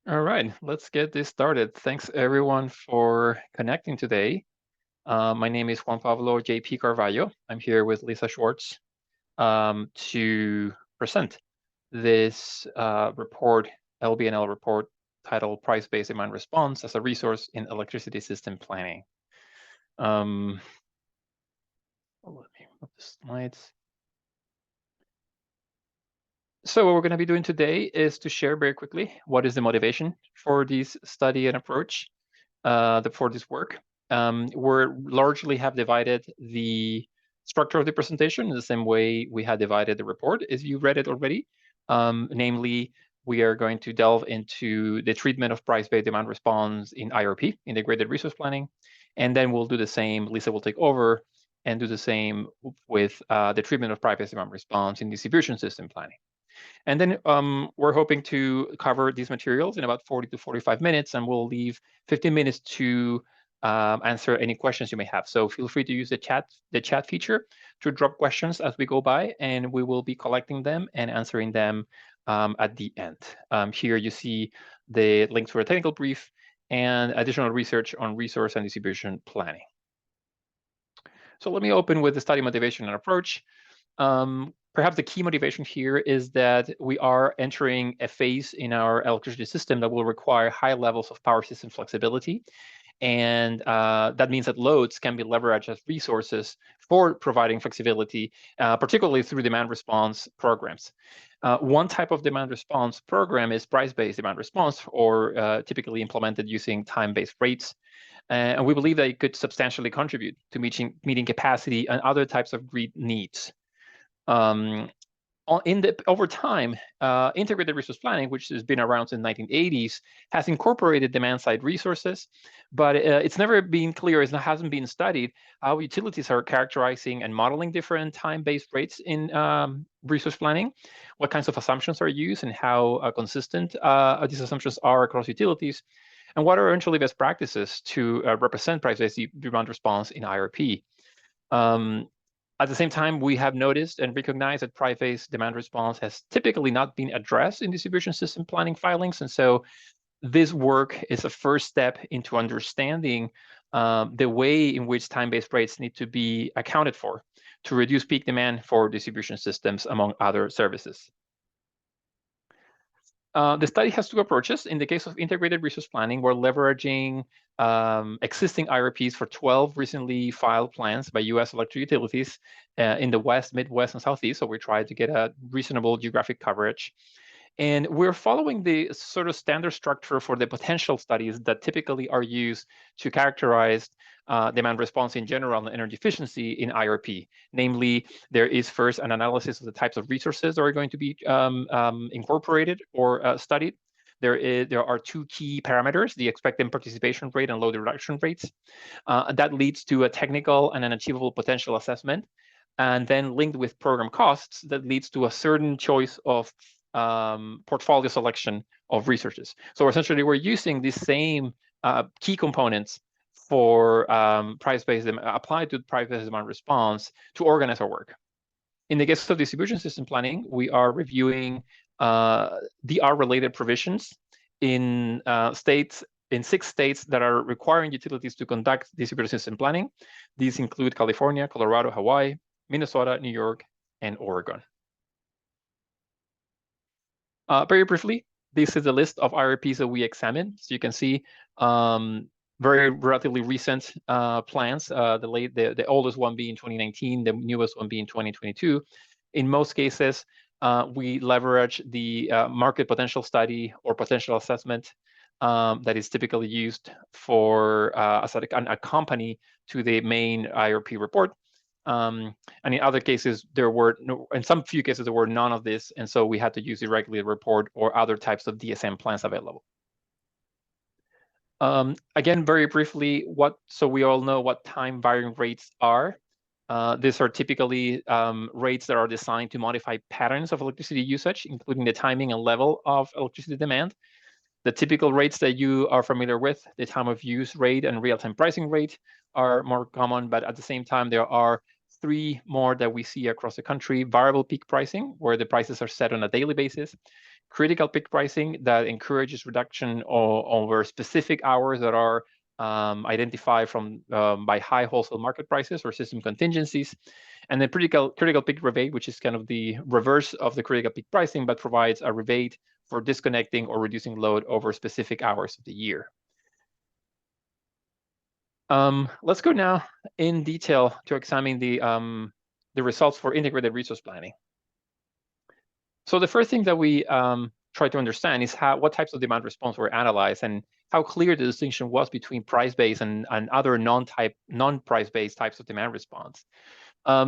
All right, let's get this started. Thanks everyone for connecting today. My name is Juan Pablo JP Carvalho. I'm here with Lisa Schwartz to present this report, LBNL report, titled Price-Based Demand Response as a Resource in Electricity System Planning. Let me move the slides. So what we're going to be doing today is to share very quickly what is the motivation for this study and approach for this work. We largely have divided the structure of the presentation in the same way we had divided the report, as you read it already. Namely, we are going to delve into the treatment of price-based demand response in IRP, Integrated Resource Planning, and then we'll do the same. Lisa will take over and do the same with the treatment of price-based demand response in distribution system planning. And then we're hoping to cover these materials in about 40 to 45 minutes, and we'll leave 15 minutes to answer any questions you may have. So feel free to use the chat feature to drop questions as we go by, and we will be collecting them and answering them at the end. Here you see the links for a technical brief and additional research on resource and distribution planning. So let me open with the study motivation and approach. Perhaps the key motivation here is that we are entering a phase in our electricity system that will require high levels of power system flexibility. And that means that loads can be leveraged as resources for providing flexibility, particularly through demand response programs. One type of demand response program is price-based demand response, or typically implemented using time-based rates. And we believe that it could substantially contribute to meeting capacity and other types of grid needs. Over time, integrated resource planning, which has been around since the 1980s, has incorporated demand-side resources, but it's never been clear, it hasn't been studied, how utilities are characterizing and modeling different time-based rates in resource planning, what kinds of assumptions are used, and how consistent these assumptions are across utilities, and what are eventually best practices to represent price-based demand response in IRP. At the same time, we have noticed and recognized that price-based demand response has typically not been addressed in distribution system planning filings. And so this work is a first step into understanding the way in which time-based rates need to be accounted for to reduce peak demand for distribution systems, among other services. The study has two approaches. In the case of integrated resource planning, we're leveraging existing IRPs for 12 recently filed plans by U.S. electric utilities in the West, Midwest, and Southeast. So we tried to get a reasonable geographic coverage. And we're following the sort of standard structure for the potential studies that typically are used to characterize demand response in general and energy efficiency in IRP. Namely, there is first an analysis of the types of resources that are going to be incorporated or studied. There are two key parameters, the expected participation rate and load reduction rates. That leads to a technical and an achievable potential assessment. And then linked with program costs, that leads to a certain choice of portfolio selection of resources. So essentially, we're using these same key components for price-based applied to price-based demand response to organize our work. In the case of distribution system planning, we are reviewing DR-related provisions in 6 states that are requiring utilities to conduct distribution system planning. These include California, Colorado, Hawaii, Minnesota, New York, and Oregon. Very briefly, this is a list of IRPs that we examined. So you can see very relatively recent plans, the oldest one being 2019, the newest one being 2022. In most cases, we leverage the market potential study or potential assessment that is typically used for as an accompany to the main IRP report. And in other cases, in some few cases, there were none of this. And so we had to use the regulated report or other types of DSM plans available. Again, very briefly, so we all know what time varying rates are. These are typically rates that are designed to modify patterns of electricity usage, including the timing and level of electricity demand. The typical rates that you are familiar with, the time of use rate and real-time pricing rate, are more common, but at the same time, there are 3 more that we see across the country: variable peak pricing, where the prices are set on a daily basis; critical peak pricing that encourages reduction over specific hours that are identified by high wholesale market prices or system contingencies, and then critical peak rebate, which is kind of the reverse of the critical peak pricing, but provides a rebate for disconnecting or reducing load over specific hours of the year. Let's go now in detail to examine the results for integrated resource planning. So the first thing that we try to understand is what types of demand response were analyzed and how clear the distinction was between price-based and other non-price-based types of demand response.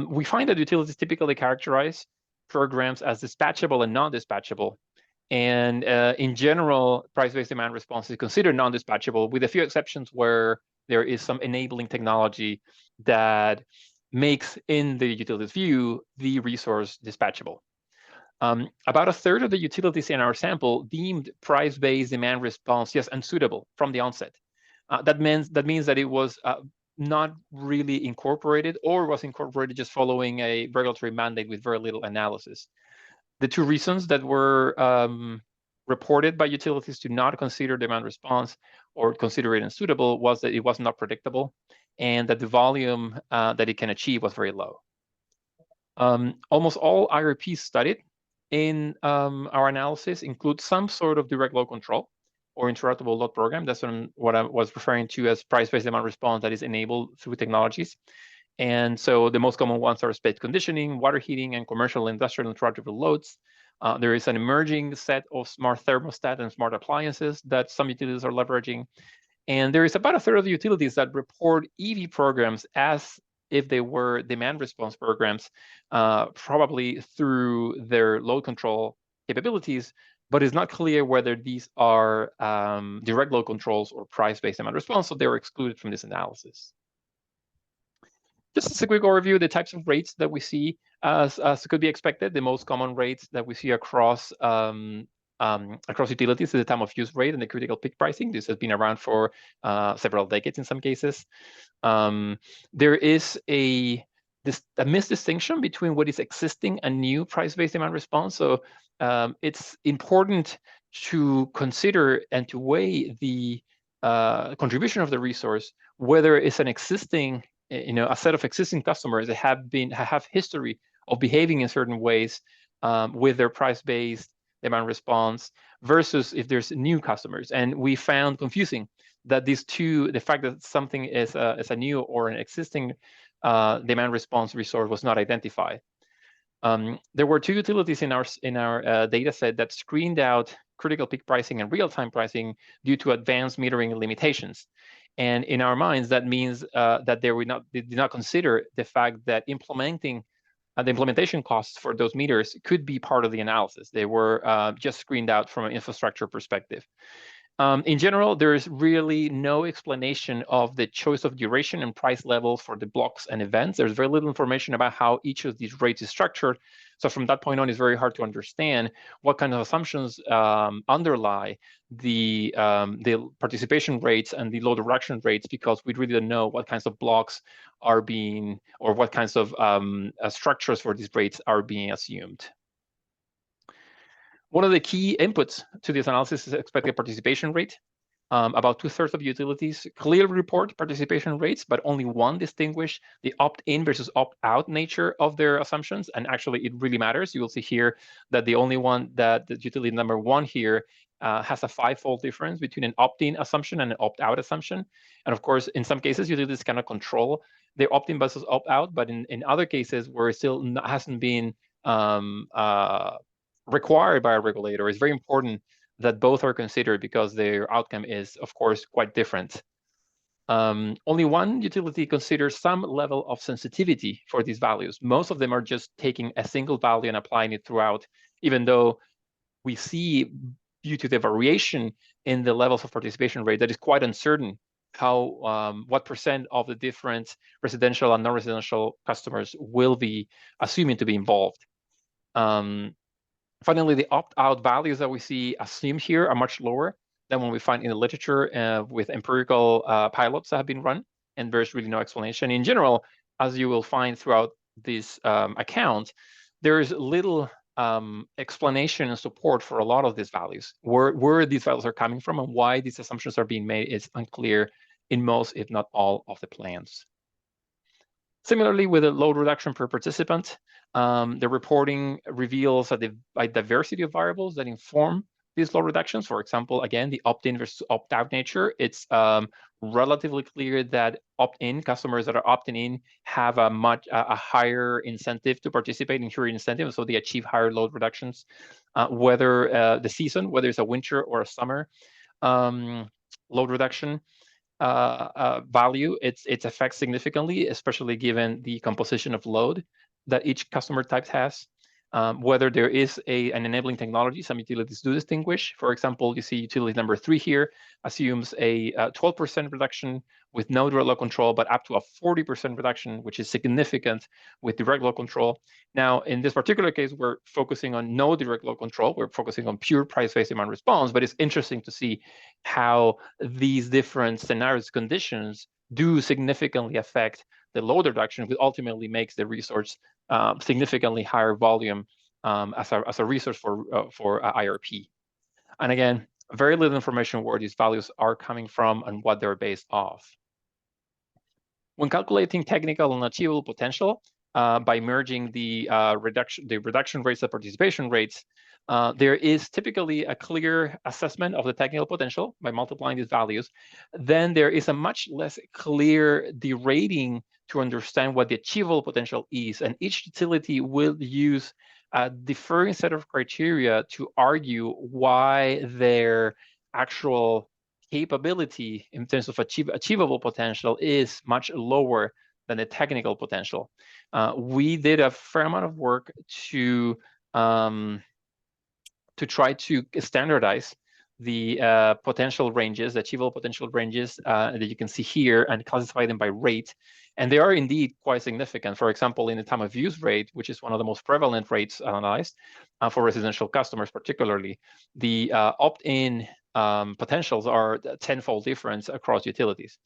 We find that utilities typically characterize programs as dispatchable and non-dispatchable. And in general, price-based demand response is considered non-dispatchable, with a few exceptions where there is some enabling technology that makes, in the utility's view, the resource dispatchable. About a third of the utilities in our sample deemed price-based demand response just unsuitable from the onset. That means that it was not really incorporated, or was incorporated just following a regulatory mandate with very little analysis. The two reasons that were reported by utilities to not consider demand response or consider it unsuitable was that it was not predictable and that the volume that it can achieve was very low. Almost all IRPs studied in our analysis include some sort of direct load control or interruptible load program. That's what I was referring to as price-based demand response that is enabled through technologies. And so the most common ones are space conditioning, water heating, and commercial, industrial, and interruptible loads. There is an emerging set of smart thermostat and smart appliances that some utilities are leveraging. And there is about a third of the utilities that report EV programs as if they were demand response programs, probably through their load control capabilities, but it's not clear whether these are direct load controls or price-based demand response, so they were excluded from this analysis. Just as a quick overview, the types of rates that we see as could be expected, the most common rates that we see across utilities is the time of use rate and the critical peak pricing. This has been around for several decades in some cases. There is a misdistinction between what is existing and new price-based demand response. So it's important to consider and to weigh the contribution of the resource, whether it's an existing, a set of existing customers that have history of behaving in certain ways with their price-based demand response versus if there's new customers. And we found confusing that these two, the fact that something is a new or an existing demand response resource was not identified. There were two utilities in our data set that screened out critical peak pricing and real-time pricing due to advanced metering limitations. And in our minds, that means that they did not consider the fact that implementing the implementation costs for those meters could be part of the analysis. They were just screened out from an infrastructure perspective. In general, there is really no explanation of the choice of duration and price levels for the blocks and events. There's very little information about how each of these rates is structured. So from that point on, it's very hard to understand what kind of assumptions underlie the participation rates and the load reduction rates, because we really don't know what kinds of blocks are being, or what kinds of structures for these rates are being assumed. One of the key inputs to this analysis is expected participation rate. About 2/3 of utilities clearly report participation rates, but only one distinguish the opt-in versus opt-out nature of their assumptions. And actually, it really matters. You will see here that the only one that the utility number 1 here has a 5-fold difference between an opt-in assumption and an opt-out assumption. And of course, in some cases, utilities cannot control their opt-in versus opt-out, but in other cases where it still hasn't been required by a regulator, it's very important that both are considered because their outcome is, of course, quite different. Only one utility considers some level of sensitivity for these values. Most of them are just taking a single value and applying it throughout, even though we see, due to the variation in the levels of participation rate, that is quite uncertain how what percent of the different residential and non-residential customers will be assuming to be involved. Finally, the opt-out values that we see assumed here are much lower than what we find in the literature with empirical pilots that have been run, and there's really no explanation. In general, as you will find throughout this account, there is little explanation and support for a lot of these values. Where these values are coming from and why these assumptions are being made is unclear in most, if not all, of the plans. Similarly, with a load reduction per participant, the reporting reveals a diversity of variables that inform these load reductions. For example, again, the opt-in versus opt-out nature. It's relatively clear that opt-in customers that are opting in have a higher incentive to participate, in hearing incentive, so they achieve higher load reductions. Whether the season, whether it's a winter or a summer load reduction value, its affects significantly, especially given the composition of load that each customer type has. Whether there is an enabling technology, some utilities do distinguish. For example, you see utility number 3 here assumes a 12% reduction with no direct load control, but up to a 40% reduction, which is significant with direct load control. Now, in this particular case, we're focusing on no direct load control. We're focusing on pure price-based demand response, but it's interesting to see how these different scenarios, conditions do significantly affect the load reduction, which ultimately makes the resource significantly higher volume as a resource for IRP. And again, very little information where these values are coming from and what they're based off. When calculating technical and achievable potential by merging the reduction rates and participation rates, there is typically a clear assessment of the technical potential by multiplying these values. Then there is a much less clear derating to understand what the achievable potential is. And each utility will use a differing set of criteria to argue why their actual capability in terms of achievable potential is much lower than the technical potential. We did a fair amount of work to try to standardize the potential ranges, the achievable potential ranges that you can see here, and classify them by rate. And they are indeed quite significant. For example, in the time of use rate, which is one of the most prevalent rates analyzed for residential customers particularly, the opt-in potentials are a tenfold difference across utilities.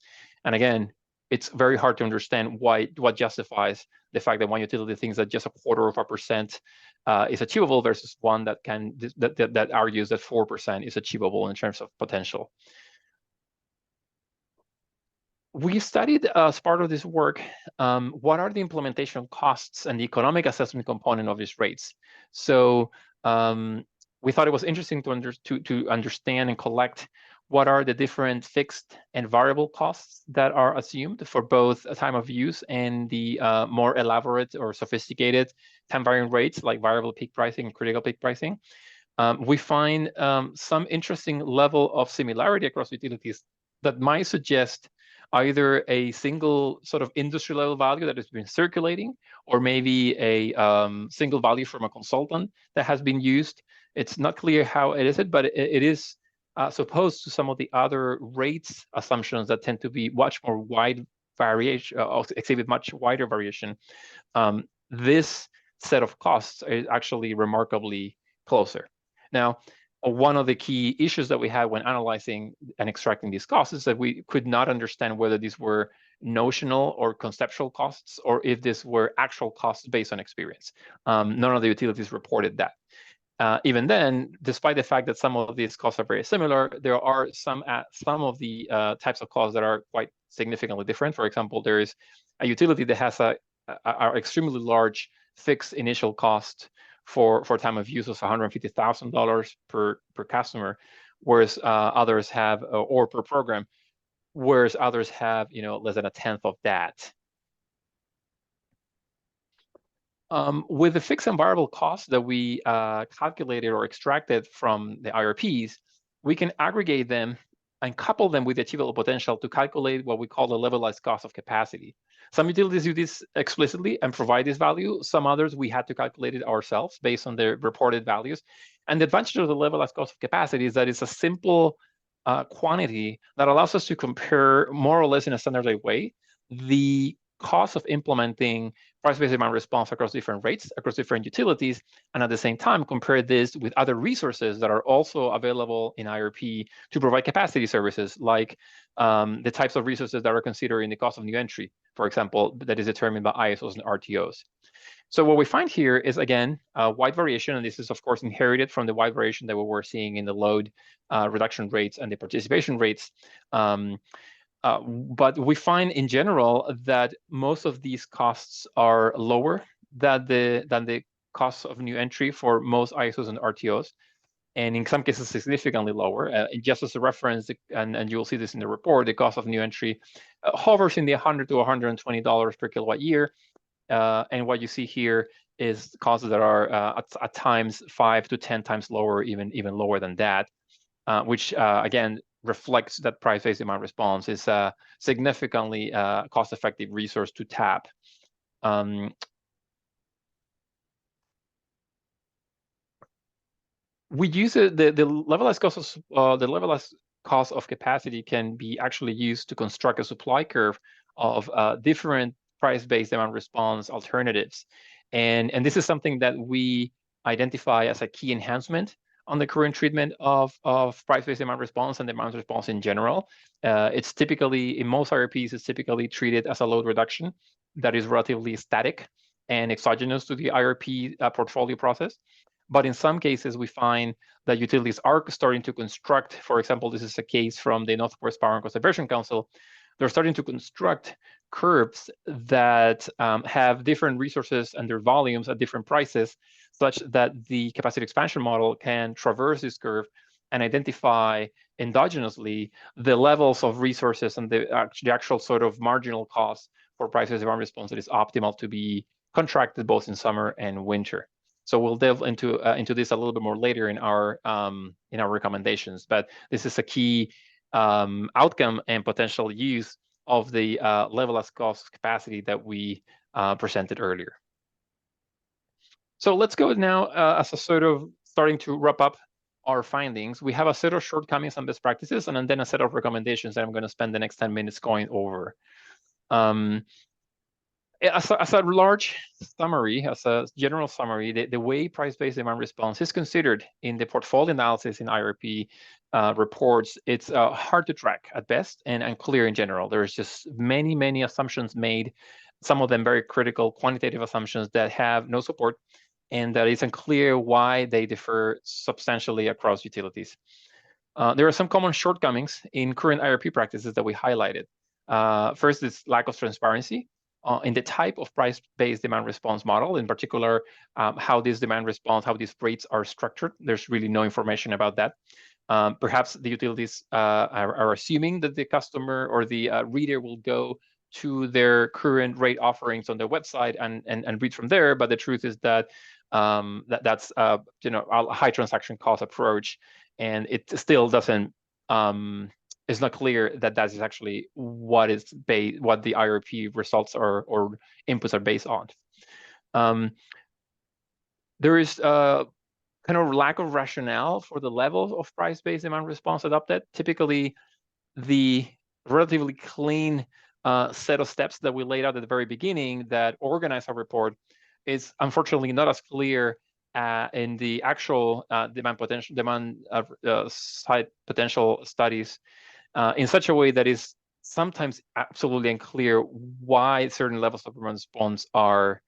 And again, it's very hard to understand what justifies the fact that one utility thinks that just 0.25% is achievable versus one that argues that 4% is achievable in terms of potential. We studied as part of this work what are the implementation costs and the economic assessment component of these rates. So we thought it was interesting to understand and collect what are the different fixed and variable costs that are assumed for both a time of use and the more elaborate or sophisticated time varying rates like variable peak pricing and critical peak pricing. We find some interesting level of similarity across utilities that might suggest either a single sort of industry level value that has been circulating, or maybe a single value from a consultant that has been used. It's not clear how it is, but it is opposed to some of the other rates assumptions that tend to be much more wide variation, exhibit much wider variation. This set of costs is actually remarkably closer. Now, one of the key issues that we had when analyzing and extracting these costs is that we could not understand whether these were notional or conceptual costs, or if these were actual costs based on experience. None of the utilities reported that. Even then, despite the fact that some of these costs are very similar, there are some of the types of costs that are quite significantly different. For example, there is a utility that has a extremely large fixed initial cost for time of use of $150,000 per customer, whereas others have, or per program, whereas others have, less than a tenth of that. With the fixed and variable costs that we calculated or extracted from the IRPs, we can aggregate them and couple them with the achievable potential to calculate what we call the levelized cost of capacity. Some utilities do this explicitly and provide this value. Some others, we had to calculate it ourselves based on their reported values. And the advantage of the levelized cost of capacity is that it's a simple quantity that allows us to compare more or less in a standardized way the cost of implementing price-based demand response across different rates, across different utilities, and at the same time compare this with other resources that are also available in IRP to provide capacity services, like the types of resources that are considered in the cost of new entry, for example, that is determined by ISOs and RTOs. So what we find here is, again, a wide variation, and this is, of course, inherited from the wide variation that we were seeing in the load reduction rates and the participation rates. But we find in general that most of these costs are lower than the costs of new entry for most ISOs and RTOs, and in some cases significantly lower. Just as a reference, and you will see this in the report, the cost of new entry hovers in the $100 to $120 per kilowatt year. And what you see here is costs that are at times 5 to 10 times lower, even lower than that, which again reflects that price-based demand response is a significantly cost-effective resource to tap. We use the levelized cost of capacity can be actually used to construct a supply curve of different price-based demand response alternatives, and this is something that we identify as a key enhancement on the current treatment of price-based demand response and demand response in general. It's typically, in most IRPs, it's typically treated as a load reduction that is relatively static and exogenous to the IRP portfolio process. But in some cases, we find that utilities are starting to construct, for example, this is a case from the Northwest Power and Conservation Council, they're starting to construct curves that have different resources and their volumes at different prices, such that the capacity expansion model can traverse this curve and identify endogenously the levels of resources and the actual sort of marginal cost for price-based demand response that is optimal to be contracted both in summer and winter. So we'll delve into this a little bit more later in our recommendations. But this is a key outcome and potential use of the levelized cost capacity that we presented earlier. So let's go now as a sort of starting to wrap up our findings. We have a set of shortcomings and best practices, and then a set of recommendations that I'm going to spend the next 10 minutes going over. As a large summary, as a general summary, the way price-based demand response is considered in the portfolio analysis in IRP reports, it's hard to track at best and unclear in general. There's just many assumptions made, some of them very critical quantitative assumptions that have no support, and that it's unclear why they differ substantially across utilities. There are some common shortcomings in current IRP practices that we highlighted. First is lack of transparency in the type of price-based demand response model, in particular, how this demand response, how these rates are structured. There's really no information about that. Perhaps the utilities are assuming that the customer or the reader will go to their current rate offerings on their website and read from there. But the truth is that that's a high transaction cost approach, and it still doesn't. It's not clear that that is actually what the IRP results or inputs are based on. There is kind of lack of rationale for the level of price-based demand response adopted. Typically, the relatively clean set of steps that we laid out at the very beginning that organize our report is unfortunately not as clear in the actual demand side potential studies in such a way that is sometimes absolutely unclear why certain levels of demand response are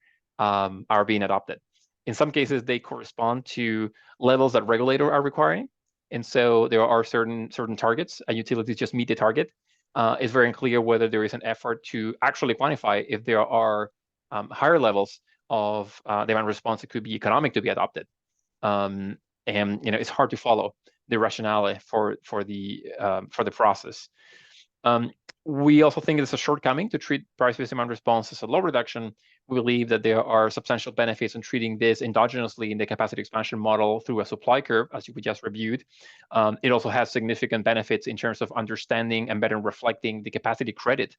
being adopted. In some cases, they correspond to levels that regulators are requiring, and so there are certain targets. Utilities just meet the target. It's very unclear whether there is an effort to actually quantify if there are higher levels of demand response that could be economic to be adopted. And it's hard to follow the rationale for the process. We also think it's a shortcoming to treat price-based demand response as a load reduction. We believe that there are substantial benefits in treating this endogenously in the capacity expansion model through a supply curve, as we just reviewed. It also has significant benefits in terms of understanding and better reflecting the capacity credit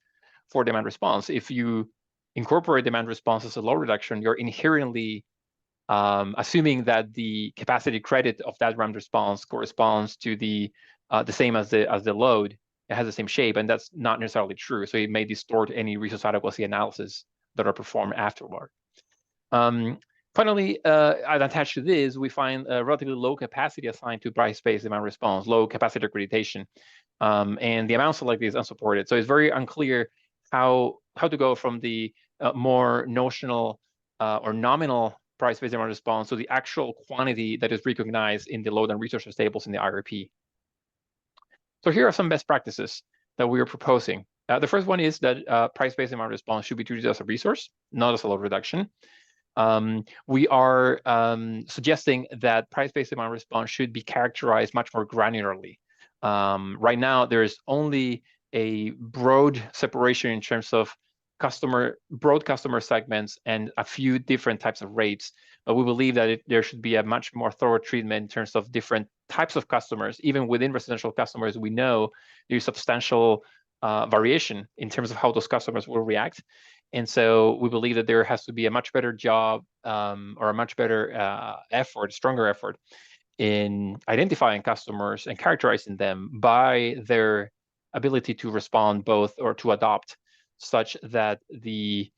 for demand response. If you incorporate demand response as a load reduction, you're inherently assuming that the capacity credit of that demand response corresponds to the same as the load. It has the same shape, and that's not necessarily true. So it may distort any resource adequacy analysis that are performed afterward. Finally, attached to this, we find a relatively low capacity assigned to price-based demand response, low capacity accreditation, and the amounts selected is unsupported. So it's very unclear how to go from the more notional or nominal price-based demand response to the actual quantity that is recognized in the load and resources tables in the IRP. So here are some best practices that we are proposing. The first one is that price-based demand response should be treated as a resource, not as a load reduction. We are suggesting that price-based demand response should be characterized much more granularly. Right now, there is only a broad separation in terms of broad customer segments and a few different types of rates. But we believe that there should be a much more thorough treatment in terms of different types of customers. Even within residential customers, we know there's substantial variation in terms of how those customers will react. And so we believe that there has to be a much better job or a much better effort, stronger effort in identifying customers and characterizing them by their ability to respond both or to adopt, such that the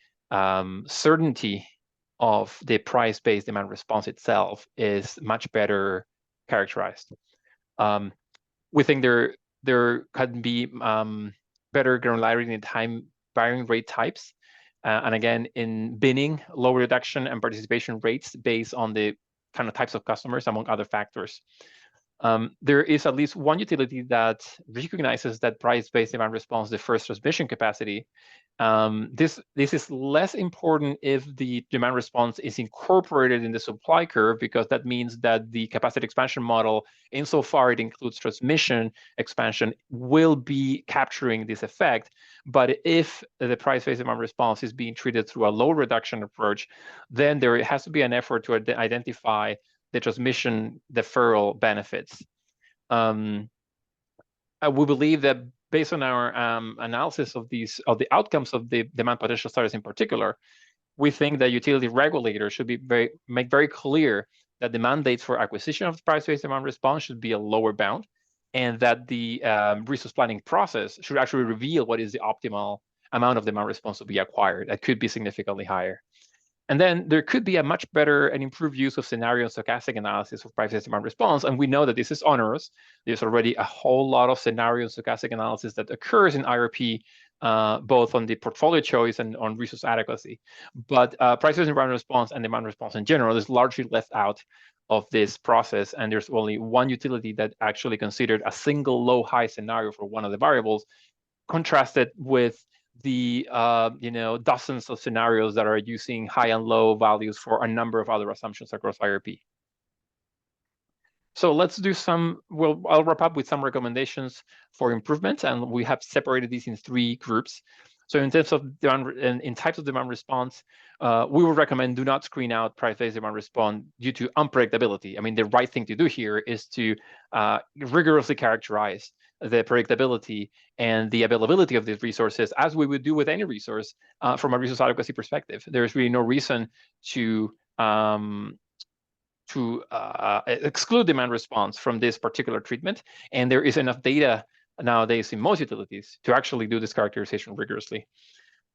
certainty of the price-based demand response itself is much better characterized. We think there can be better granularity in time varying rate types. And again, in binning, low reduction and participation rates based on the kind of types of customers, among other factors. There is at least one utility that recognizes that price-based demand response differs transmission capacity. This is less important if the demand response is incorporated in the supply curve, because that means that the capacity expansion model, insofar it includes transmission expansion, will be capturing this effect. But if the price-based demand response is being treated through a load reduction approach, then there has to be an effort to identify the transmission deferral benefits. We believe that based on our analysis of the outcomes of the demand potential studies in particular, we think that utility regulators should make very clear that the mandates for acquisition of the price-based demand response should be a lower bound, and that the resource planning process should actually reveal what is the optimal amount of demand response to be acquired. That could be significantly higher. And then there could be a much better and improved use of scenario and stochastic analysis of price-based demand response. And we know that this is onerous. There's already a whole lot of scenario and stochastic analysis that occurs in IRP, both on the portfolio choice and on resource adequacy. But price-based demand response and demand response in general is largely left out of this process. And there's only one utility that actually considered a single low-high scenario for one of the variables, contrasted with the dozens of scenarios that are using high and low values for a number of other assumptions across IRP. So let's do I'll wrap up with some recommendations for improvement, and we have separated these in 3 groups. So in terms of in types of demand response, we would recommend do not screen out price-based demand response due to unpredictability. I mean, the right thing to do here is to rigorously characterize the predictability and the availability of these resources, as we would do with any resource from a resource adequacy perspective. There's really no reason to exclude demand response from this particular treatment. And there is enough data nowadays in most utilities to actually do this characterization rigorously.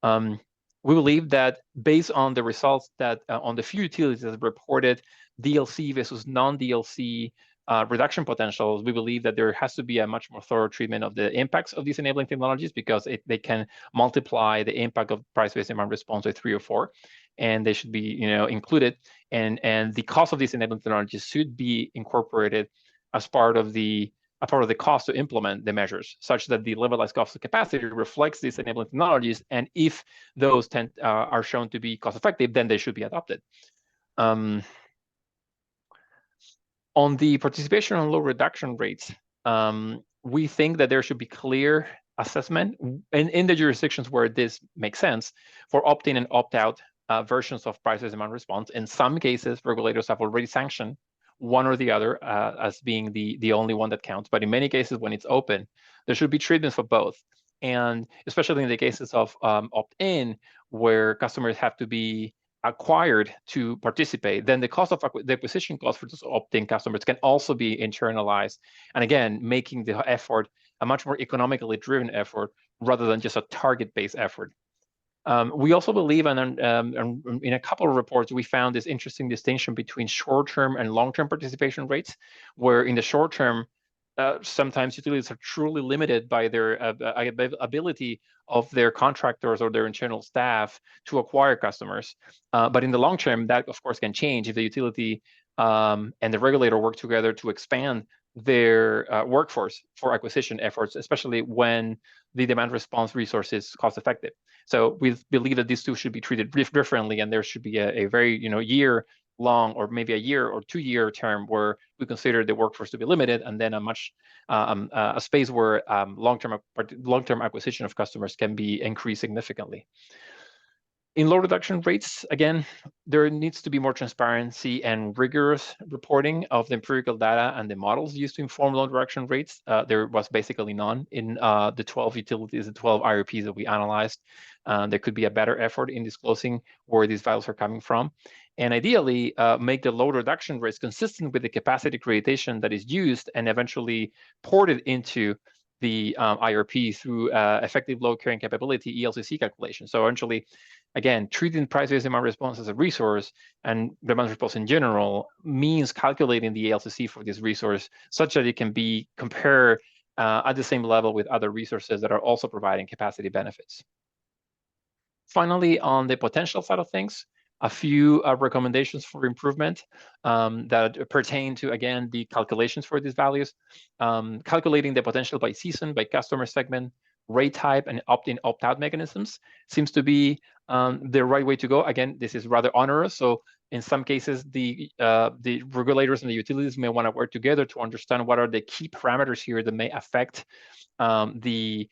We believe that based on the results that on the few utilities that reported DLC versus non-DLC reduction potentials, we believe that there has to be a much more thorough treatment of the impacts of these enabling technologies, because they can multiply the impact of price-based demand response by 3 or 4, and they should be included. And the cost of these enabling technologies should be incorporated as part of the cost to implement the measures, such that the levelized cost of capacity reflects these enabling technologies. And if those are shown to be cost effective, then they should be adopted. On the participation and low reduction rates, we think that there should be clear assessment in the jurisdictions where this makes sense for opt-in and opt-out versions of price-based demand response. In some cases, regulators have already sanctioned one or the other as being the only one that counts. But in many cases, when it's open, there should be treatments for both. And especially in the cases of opt-in, where customers have to be acquired to participate, then the cost of the acquisition cost for those opt-in customers can also be internalized. And again, making the effort a much more economically driven effort rather than just a target-based effort. We also believe, and in a couple of reports, we found this interesting distinction between short-term and long-term participation rates, where in the short term, sometimes utilities are truly limited by their ability of their contractors or their internal staff to acquire customers. But in the long term, that of course can change if the utility and the regulator work together to expand their workforce for acquisition efforts, especially when the demand response resource is cost effective. So we believe that these two should be treated differently, and there should be a very year long or maybe a year or 2 year term where we consider the workforce to be limited, and then a space where long-term acquisition of customers can be increased significantly. In load reduction rates, again, there needs to be more transparency and rigorous reporting of the empirical data and the models used to inform load reduction rates. There was basically none in the 12 utilities, the 12 IRPs that we analyzed. There could be a better effort in disclosing where these values are coming from. And ideally, make the load reduction rates consistent with the capacity accreditation that is used and eventually ported into the IRP through effective load carrying capability ELCC calculation. So eventually, again, treating price-based demand response as a resource and demand response in general means calculating the ELCC for this resource such that it can be compared at the same level with other resources that are also providing capacity benefits. Finally, on the potential side of things, a few recommendations for improvement that pertain to, again, the calculations for these values. Calculating the potential by season, by customer segment, rate type, and opt-in, opt-out mechanisms seems to be the right way to go. Again, this is rather onerous, so in some cases, the regulators and the utilities may want to work together to understand what are the key parameters here that may affect mostly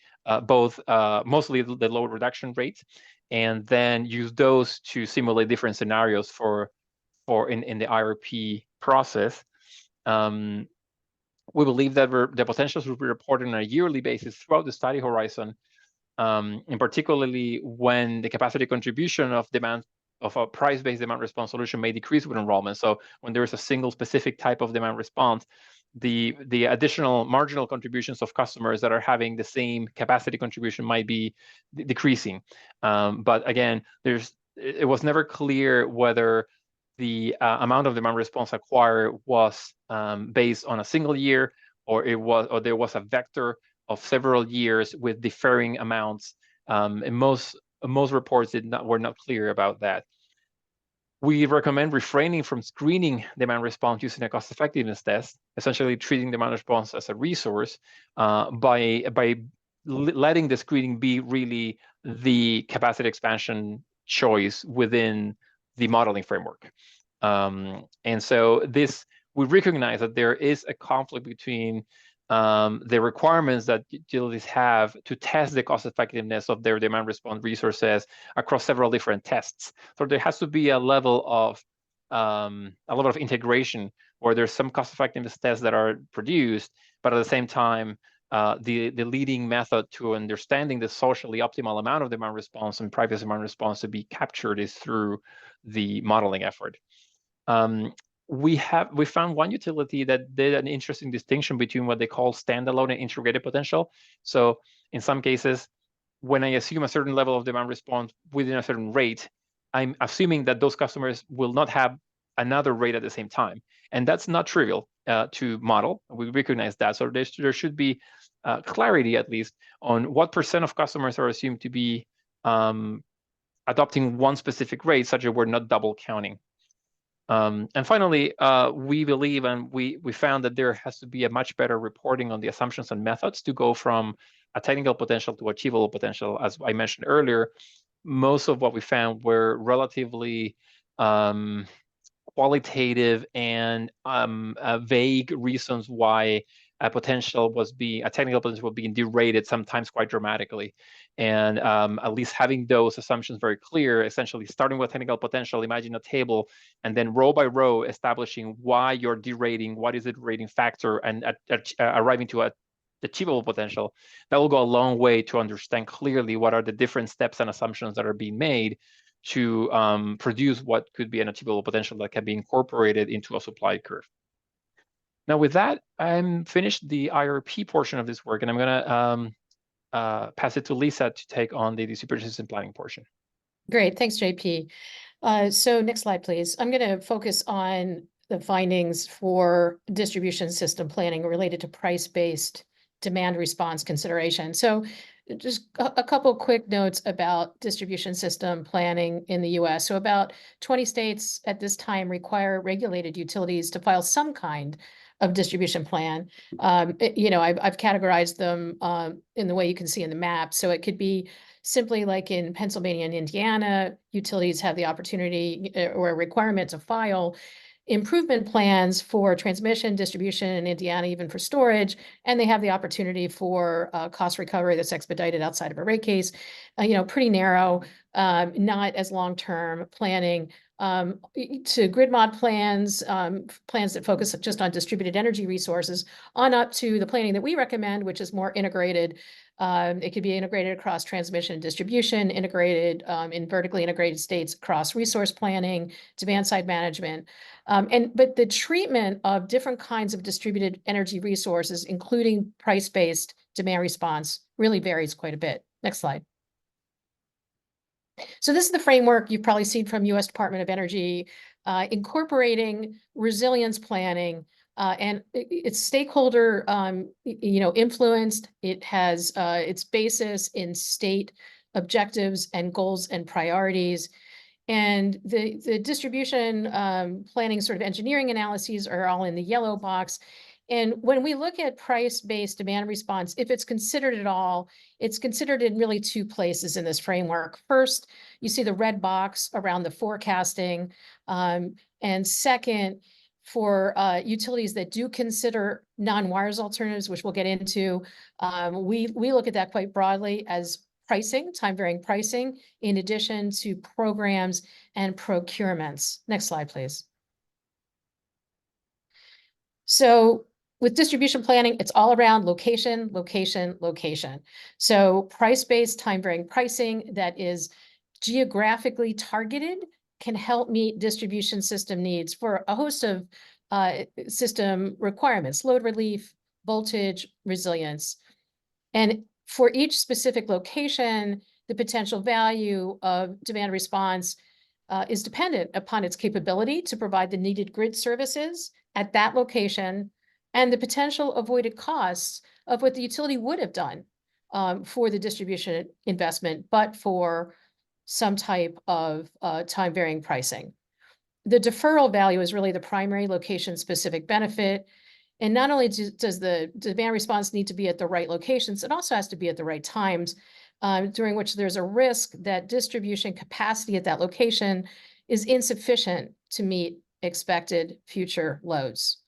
the load reduction rate, and then use those to simulate different scenarios for in the IRP process. We believe that the potentials will be reported on a yearly basis throughout the study horizon, and particularly when the capacity contribution of demand of a price-based demand response solution may decrease with enrollment. So when there is a single specific type of demand response, the additional marginal contributions of customers that are having the same capacity contribution might be decreasing. But again, it was never clear whether the amount of demand response acquired was based on a single year, or there was a vector of several years with differing amounts. And most reports were not clear about that. We recommend refraining from screening demand response using a cost effectiveness test, essentially treating demand response as a resource by letting the screening be really the capacity expansion choice within the modeling framework. And so we recognize that there is a conflict between the requirements that utilities have to test the cost effectiveness of their demand response resources across several different tests. So there has to be a level of integration where there's some cost effectiveness tests that are produced, but at the same time, the leading method to understanding the socially optimal amount of demand response and price demand response to be captured is through the modeling effort. We found one utility that did an interesting distinction between what they call standalone and integrated potential. So in some cases, when I assume a certain level of demand response within a certain rate, I'm assuming that those customers will not have another rate at the same time. And that's not trivial to model. We recognize that. So there should be clarity, at least, on what % of customers are assumed to be adopting one specific rate, such that we're not double counting. And finally, we believe, and we found that there has to be a much better reporting on the assumptions and methods to go from a technical potential to achievable potential. As I mentioned earlier, most of what we found were relatively qualitative and vague reasons why a technical potential was being derated, sometimes quite dramatically. And at least having those assumptions very clear, essentially starting with technical potential, imagine a table, and then row by row establishing why you're derating, what is the rating factor, and arriving to a achievable potential. That will go a long way to understand clearly what are the different steps and assumptions that are being made to produce what could be an achievable potential that can be incorporated into a supply curve. Now, with that, I'm finished the IRP portion of this work, and I'm going to pass it to Lisa to take on the distributed system planning portion. Great, thanks, JP. So next slide, please. I'm going to focus on the findings for distribution system planning related to price-based demand response consideration. So just a couple quick notes about distribution system planning in the US. So about 20 states at this time require regulated utilities to file some kind of distribution plan. I've categorized them in the way you can see in the map. So it could be simply like in Pennsylvania and Indiana, utilities have the opportunity or a requirement to file improvement plans for transmission, distribution, in Indiana, even for storage, and they have the opportunity for cost recovery that's expedited outside of a rate case. Pretty narrow, not as long-term planning. To grid mod plans, plans that focus just on distributed energy resources, on up to the planning that we recommend, which is more integrated. It could be integrated across transmission and distribution, integrated in vertically integrated states across resource planning, demand side management. But the treatment of different kinds of distributed energy resources, including price-based demand response, really varies quite a bit. Next slide. So this is the framework you've probably seen from U.S. Department of Energy, incorporating resilience planning, and it's stakeholder, influenced. It has its basis in state objectives and goals and priorities. And the distribution planning sort of engineering analyses are all in the yellow box. And when we look at price-based demand response, if it's considered at all, it's considered in really two places in this framework. First, you see the red box around the forecasting. And second, for utilities that do consider non-wires alternatives, which we'll get into, we look at that quite broadly as pricing, time-varying pricing, in addition to programs and procurements. Next slide, please. So with distribution planning, it's all around location, location, location. So price-based, time-varying pricing that is geographically targeted can help meet distribution system needs for a host of system requirements: load relief, voltage, resilience. And for each specific location, the potential value of demand response is dependent upon its capability to provide the needed grid services at that location and the potential avoided costs of what the utility would have done for the distribution investment, but for some type of time-varying pricing. The deferral value is really the primary location-specific benefit. And not only does the demand response need to be at the right locations, it also has to be at the right times, during which there's a risk that distribution capacity at that location is insufficient to meet expected future loads.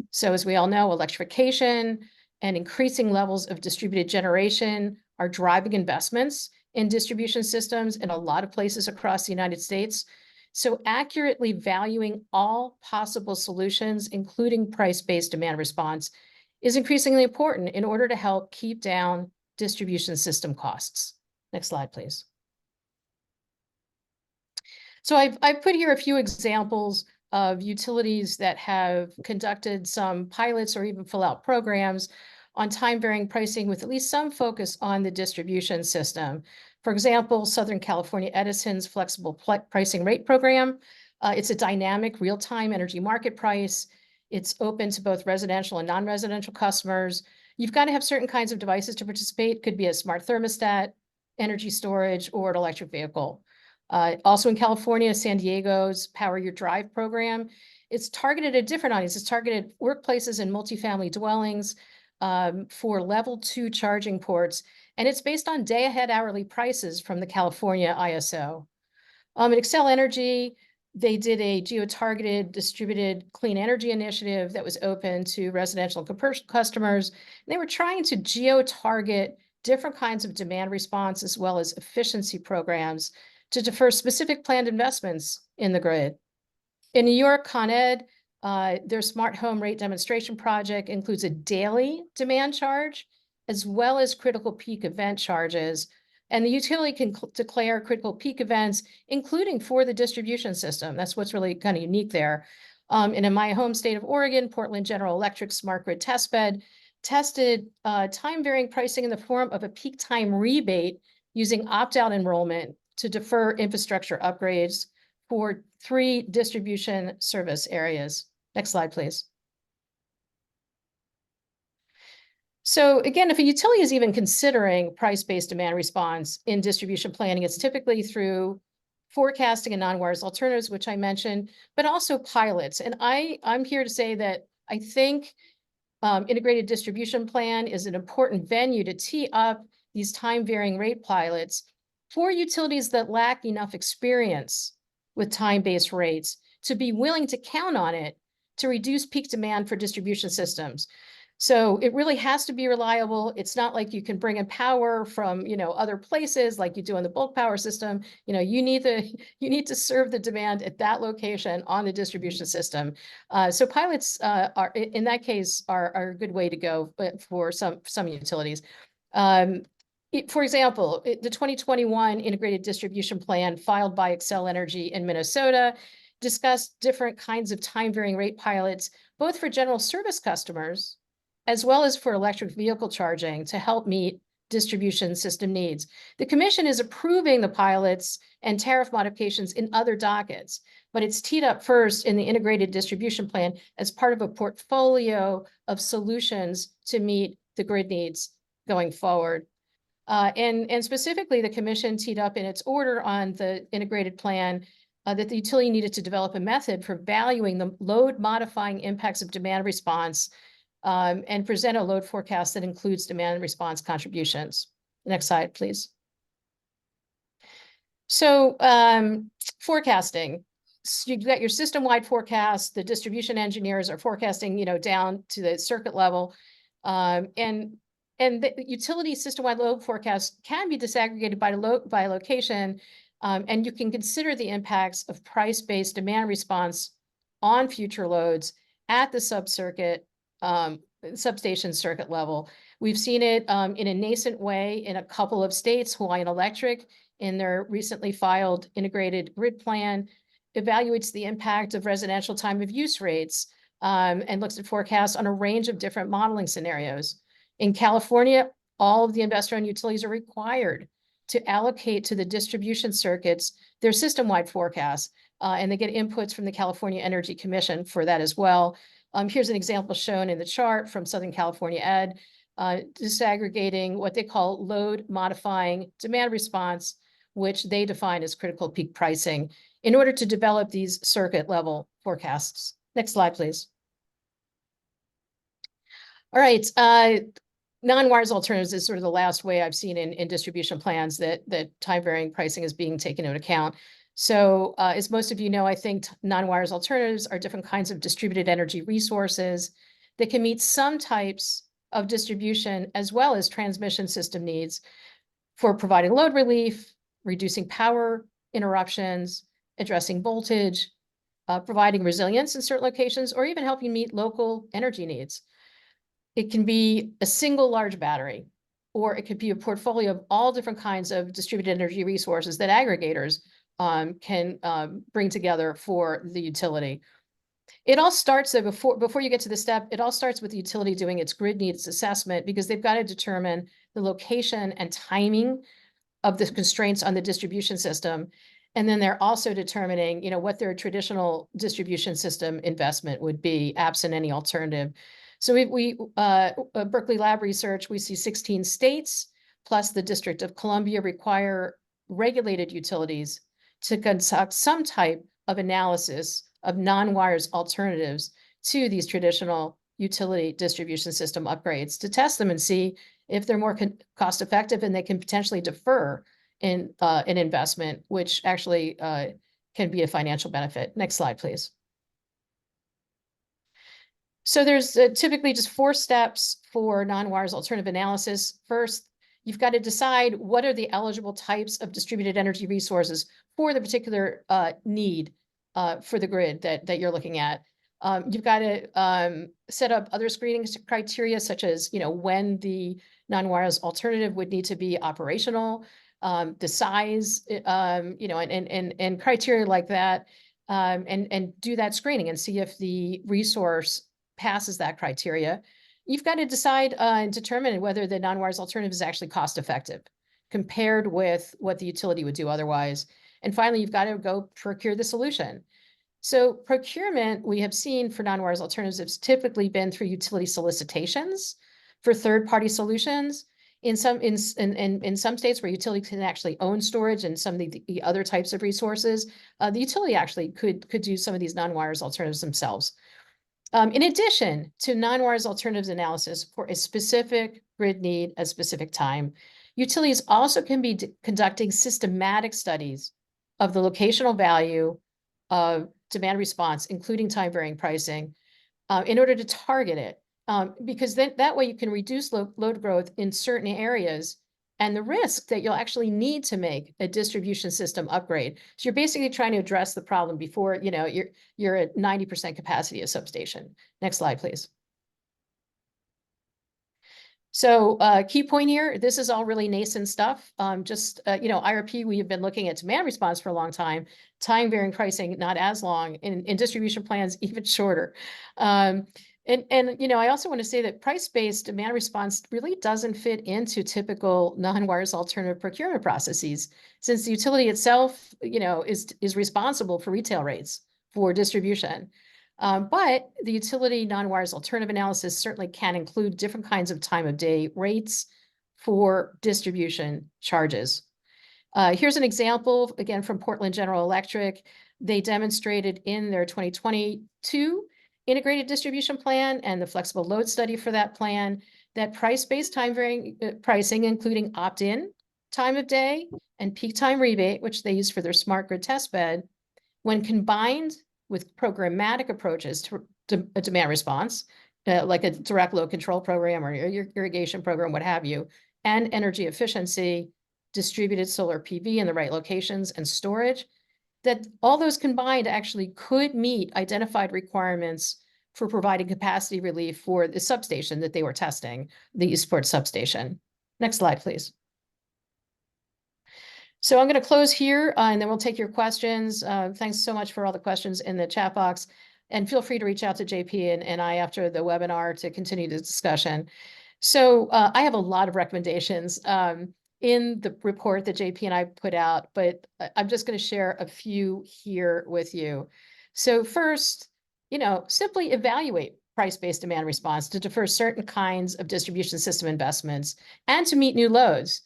So as we all know, electrification and increasing levels of distributed generation are driving investments in distribution systems in a lot of places across the United States. So accurately valuing all possible solutions, including price-based demand response, is increasingly important in order to help keep down distribution system costs. Next slide, please. So I've put here a few examples of utilities that have conducted some pilots or even full-out programs on time-varying pricing with at least some focus on the distribution system. For example, Southern California Edison's flexible pricing rate program. It's a dynamic real-time energy market price. It's open to both residential and non-residential customers. You've got to have certain kinds of devices to participate. Could be a smart thermostat, energy storage, or an electric vehicle. Also in California, San Diego's Power Your Drive program. It's targeted at different audiences. It's targeted workplaces and multifamily dwellings for level 2 charging ports. And it's based on day-ahead hourly prices from the California ISO. At Xcel Energy, they did a geo-targeted distributed clean energy initiative that was open to residential and commercial customers. And they were trying to geo-target different kinds of demand response as well as efficiency programs to defer specific planned investments in the grid. In New York, Con Ed, their smart home rate demonstration project includes a daily demand charge as well as critical peak event charges. And the utility can declare critical peak events, including for the distribution system. That's what's really kind of unique there. And in my home state of Oregon, Portland General Electric Smart Grid Testbed tested time-varying pricing in the form of a peak time rebate using opt-out enrollment to defer infrastructure upgrades for 3 distribution service areas. Next slide, please. So again, if a utility is even considering price-based demand response in distribution planning, it's typically through forecasting and non-wires alternatives, which I mentioned, but also pilots. And I'm here to say that I think integrated distribution plan is an important venue to tee up these time-varying rate pilots for utilities that lack enough experience with time-based rates to be willing to count on it to reduce peak demand for distribution systems. So it really has to be reliable. It's not like you can bring in power from, other places like you do in the bulk power system. You need to serve the demand at that location on the distribution system. So pilots are in that case are a good way to go for some utilities. For example, the 2021 Integrated Distribution Plan filed by Xcel Energy in Minnesota discussed different kinds of time-varying rate pilots, both for general service customers as well as for electric vehicle charging to help meet distribution system needs. The commission is approving the pilots and tariff modifications in other dockets, but it's teed up first in the integrated distribution plan as part of a portfolio of solutions to meet the grid needs going forward. And specifically, the commission teed up in its order on the integrated plan that the utility needed to develop a method for valuing the load modifying impacts of demand response and present a load forecast that includes demand response contributions. Next slide, please. So forecasting, so you've got your system-wide forecast. The distribution engineers are forecasting, down to the circuit level. And the utility system-wide load forecast can be disaggregated by location, and you can consider the impacts of price-based demand response on future loads at the substation circuit level. We've seen it in a nascent way in a couple of states. Hawaiian Electric, in their recently filed integrated grid plan, evaluates the impact of residential time of use rates and looks at forecasts on a range of different modeling scenarios. In California, all of the investor-owned utilities are required to allocate to the distribution circuits their system-wide forecasts, and they get inputs from the California Energy Commission for that as well. Here's an example shown in the chart from Southern California Ed, disaggregating what they call load modifying demand response, which they define as critical peak pricing, in order to develop these circuit level forecasts. Next slide, please. All right, non-wires alternatives is sort of the last way I've seen in distribution plans that time varying pricing is being taken into account. So as most of you know, I think non-wires alternatives are different kinds of distributed energy resources that can meet some types of distribution as well as transmission system needs for providing load relief, reducing power interruptions, addressing voltage, providing resilience in certain locations, or even helping meet local energy needs. It can be a single large battery, or it could be a portfolio of all different kinds of distributed energy resources that aggregators can bring together for the utility. It all starts, so before you get to the step, it all starts with the utility doing its grid needs assessment, because they've got to determine the location and timing of the constraints on the distribution system. And then they're also determining, what their traditional distribution system investment would be, absent any alternative. So Berkeley Lab Research, we see 16 states plus the District of Columbia require regulated utilities to conduct some type of analysis of non-wires alternatives to these traditional utility distribution system upgrades to test them and see if they're more cost effective and they can potentially defer in an investment, which actually can be a financial benefit. Next slide, please. So there's typically just 4 steps for non-wires alternative analysis. First, you've got to decide what are the eligible types of distributed energy resources for the particular need for the grid that you're looking at. You've got to set up other screening criteria, such as when the non-wires alternative would need to be operational, the size, and criteria like that, and do that screening and see if the resource passes that criteria. You've got to decide and determine whether the non-wires alternative is actually cost effective compared with what the utility would do otherwise. And finally, you've got to go procure the solution. So procurement, we have seen for non-wires alternatives, has typically been through utility solicitations for third-party solutions. In some states where utilities can actually own storage and some of the other types of resources, the utility actually could do some of these non-wires alternatives themselves. In addition to non-wires alternatives analysis for a specific grid need at a specific time, utilities also can be conducting systematic studies of the locational value of demand response, including time varying pricing, in order to target it. Because then that way you can reduce load growth in certain areas and the risk that you'll actually need to make a distribution system upgrade. So you're basically trying to address the problem before, you're at 90% capacity of substation. Next slide, please. So key point here, this is all really nascent stuff. IRP, we have been looking at demand response for a long time, time varying pricing, not as long, in distribution plans, even shorter. I also want to say that price-based demand response really doesn't fit into typical non-wires alternative procurement processes, since the utility itself, is responsible for retail rates for distribution. But the utility non-wires alternative analysis certainly can include different kinds of time of day rates for distribution charges. Here's an example, again, from Portland General Electric. They demonstrated in their 2022 integrated distribution plan and the flexible load study for that plan that price-based time varying pricing, including opt-in time of day and peak time rebate, which they use for their smart grid test bed, when combined with programmatic approaches to a demand response, like a direct load control program or your irrigation program, what have you, and energy efficiency, distributed solar PV in the right locations, and storage, that all those combined actually could meet identified requirements for providing capacity relief for the substation that they were testing, the Eastport substation. Next slide, please. So I'm going to close here and then we'll take your questions. Thanks so much for all the questions in the chat box. And feel free to reach out to JP and I after the webinar to continue the discussion. So I have a lot of recommendations in the report that JP and I put out, but I'm just going to share a few here with you. So first, simply evaluate price-based demand response to defer certain kinds of distribution system investments and to meet new loads.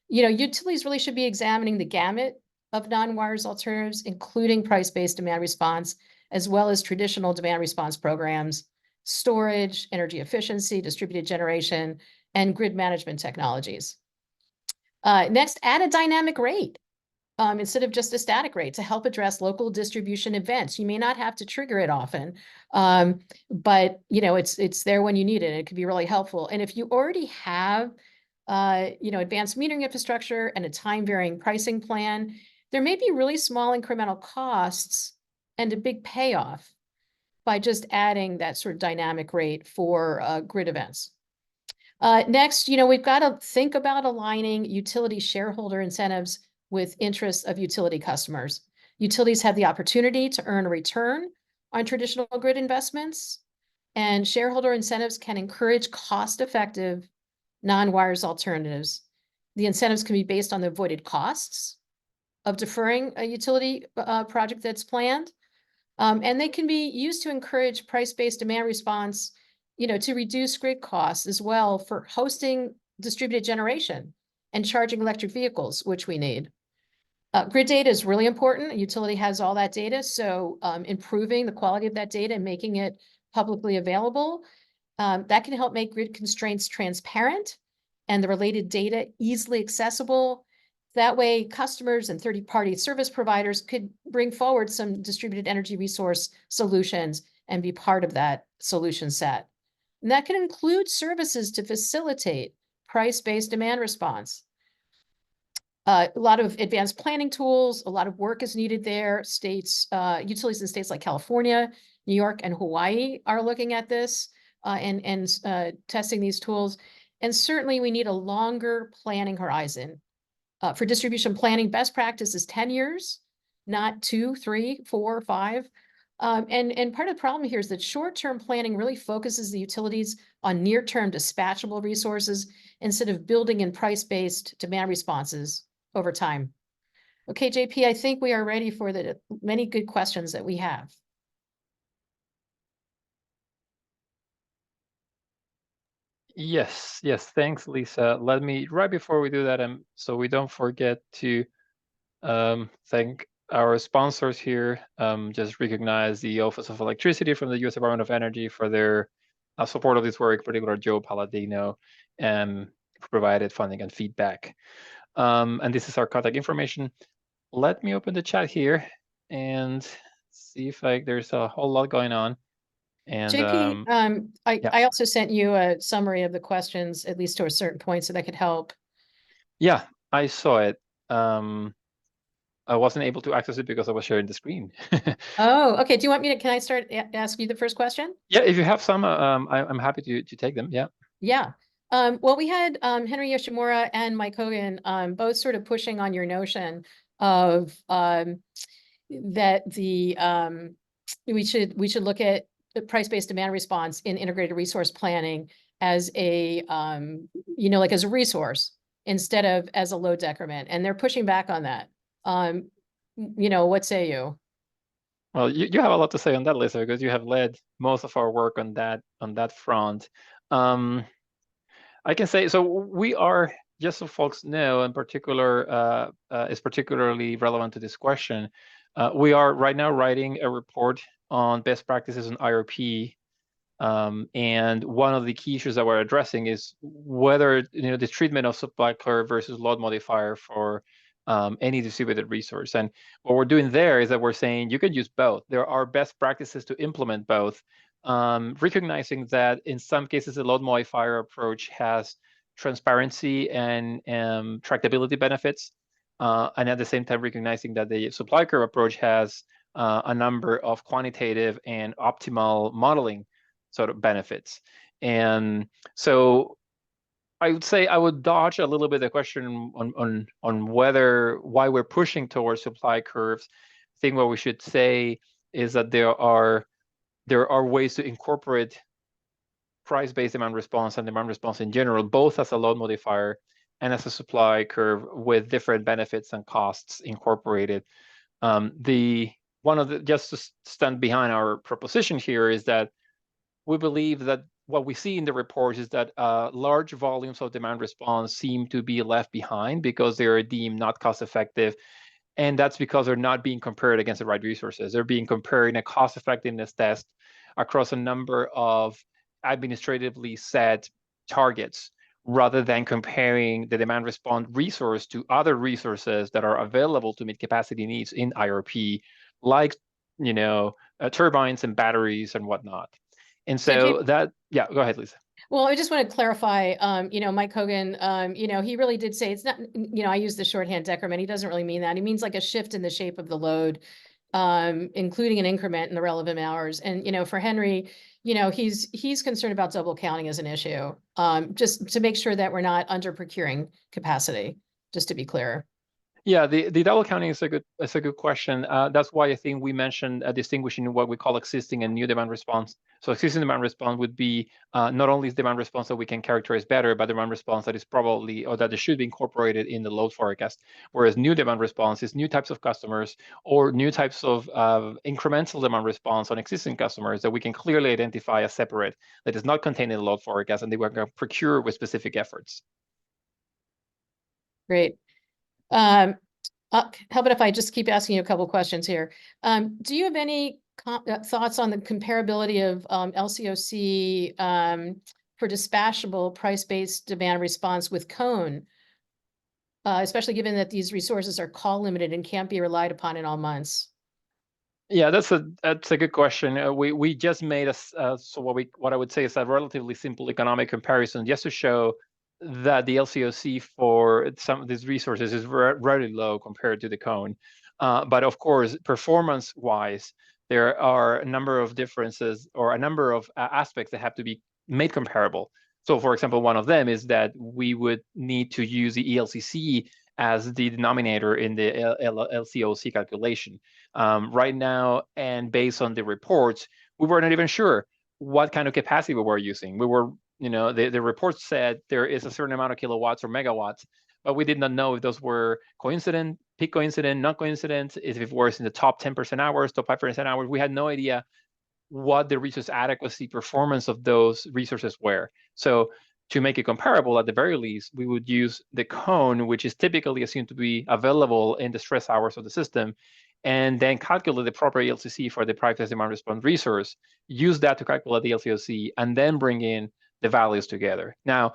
Utilities really should be examining the gamut of non-wires alternatives, including price-based demand response, as well as traditional demand response programs, storage, energy efficiency, distributed generation, and grid management technologies. Next, add a dynamic rate instead of just a static rate to help address local distribution events. You may not have to trigger it often, but it's there when you need it. It could be really helpful. And if you already have advanced metering infrastructure and a time varying pricing plan, there may be really small incremental costs and a big payoff by just adding that sort of dynamic rate for grid events. Next, we've got to think about aligning utility shareholder incentives with interests of utility customers. Utilities have the opportunity to earn a return on traditional grid investments, and shareholder incentives can encourage cost-effective non-wires alternatives. The incentives can be based on the avoided costs of deferring a utility project that's planned, and they can be used to encourage price-based demand response, to reduce grid costs as well for hosting distributed generation and charging electric vehicles, which we need. Grid data is really important. A utility has all that data, so improving the quality of that data and making it publicly available, that can help make grid constraints transparent and the related data easily accessible. That way, customers and third-party service providers could bring forward some distributed energy resource solutions and be part of that solution set. And that can include services to facilitate price-based demand response. A lot of advanced planning tools, a lot of work is needed there. Utilities in states like California, New York, and Hawaii are looking at this and testing these tools. And certainly we need a longer planning horizon. For distribution planning, best practice is 10 years, not 2, 3, 4, 5. And part of the problem here is that short-term planning really focuses the utilities on near-term dispatchable resources instead of building in price-based demand responses over time. Okay, JP, I think we are ready for the many good questions that we have. Yes, yes. Thanks, Lisa. Let me, right before we do that, so we don't forget to thank our sponsors here. Just recognize the Office of Electricity from the U.S. Department of Energy for their support of this work, particularly Joe Palladino, who provided funding and feedback. And this is our contact information. Let me open the chat here and see if there's a whole lot going on. And JP, yeah. I also sent you a summary of the questions, at least to a certain point, so that could help. Yeah, I saw it. I wasn't able to access it because I was sharing the screen. Oh, okay. Do you want me to, can I start ask you the first question? Yeah, if you have some, I'm happy to take them. Yeah. Yeah. Well, we had Henry Yoshimura and Mike Hogan both sort of pushing on your notion of that we should look at the price-based demand response in integrated resource planning as a like as a resource instead of as a load decrement, and they're pushing back on that. What say you? Well, you have a lot to say on that, Lisa, because you have led most of our work on that front. I can say so. We are, just so folks know, in particular, is particularly relevant to this question. We are right now writing a report on best practices in IRP. And one of the key issues that we're addressing is whether the treatment of supply curve versus load modifier for any distributed resource. And what we're doing there is that we're saying you can use both. There are best practices to implement both, recognizing that in some cases the load modifier approach has transparency and tractability benefits, and at the same time recognizing that the supply curve approach has a number of quantitative and optimal modeling sort of benefits. And so I would say I would dodge a little bit the question on why we're pushing towards supply curves. I think what we should say is that there are ways to incorporate price-based demand response and demand response in general, both as a load modifier and as a supply curve with different benefits and costs incorporated. Just to stand behind our proposition here is that we believe that what we see in the reports is that large volumes of demand response seem to be left behind because they are deemed not cost effective. And that's because they're not being compared against the right resources. They're being compared in a cost effectiveness test across a number of administratively set targets, rather than comparing the demand response resource to other resources that are available to meet capacity needs in IRP, like turbines and batteries and whatnot. And so yeah, go ahead, Lisa. Well, I just want to clarify, Mike Hogan, he really did say it's not, I use the shorthand decrement. He doesn't really mean that. He means like a shift in the shape of the load, including an increment in the relevant hours. And, for Henry, he's concerned about double counting as an issue, just to make sure that we're not under procuring capacity, just to be clear. Yeah, the double counting is a good question. That's why I think we mentioned distinguishing what we call existing and new demand response. So existing demand response would be not only demand response that we can characterize better, but demand response that is probably, or that it should be incorporated in the load forecast. Whereas new demand response is new types of customers or new types of incremental demand response on existing customers that we can clearly identify as separate, that is not contained in the load forecast, and they were going to procure with specific efforts. Great. How about if I just keep asking you a couple questions here? Do you have any thoughts on the comparability of LCOC for dispatchable price-based demand response with CONE, especially given that these resources are call limited and can't be relied upon in all months? Yeah, that's a good question. We just made what I would say is a relatively simple economic comparison, just to show that the LCOC for some of these resources is very low compared to the CONE. But of course, performance-wise, there are a number of differences or a number of aspects that have to be made comparable. So, for example, one of them is that we would need to use the ELCC as the denominator in the LCOC calculation. Right now, and based on the reports, we were not even sure what kind of capacity we were using. We were the report said there is a certain amount of kilowatts or megawatts, but we did not know if those were coincident, peak coincident, not coincident, if it was in the top 10% hours, top 5% hours. We had no idea what the resource adequacy performance of those resources were. So to make it comparable, at the very least, we would use the cone, which is typically assumed to be available in the stress hours of the system, and then calculate the proper LCC for the price demand response resource, use that to calculate the LCOC, and then bring in the values together. Now,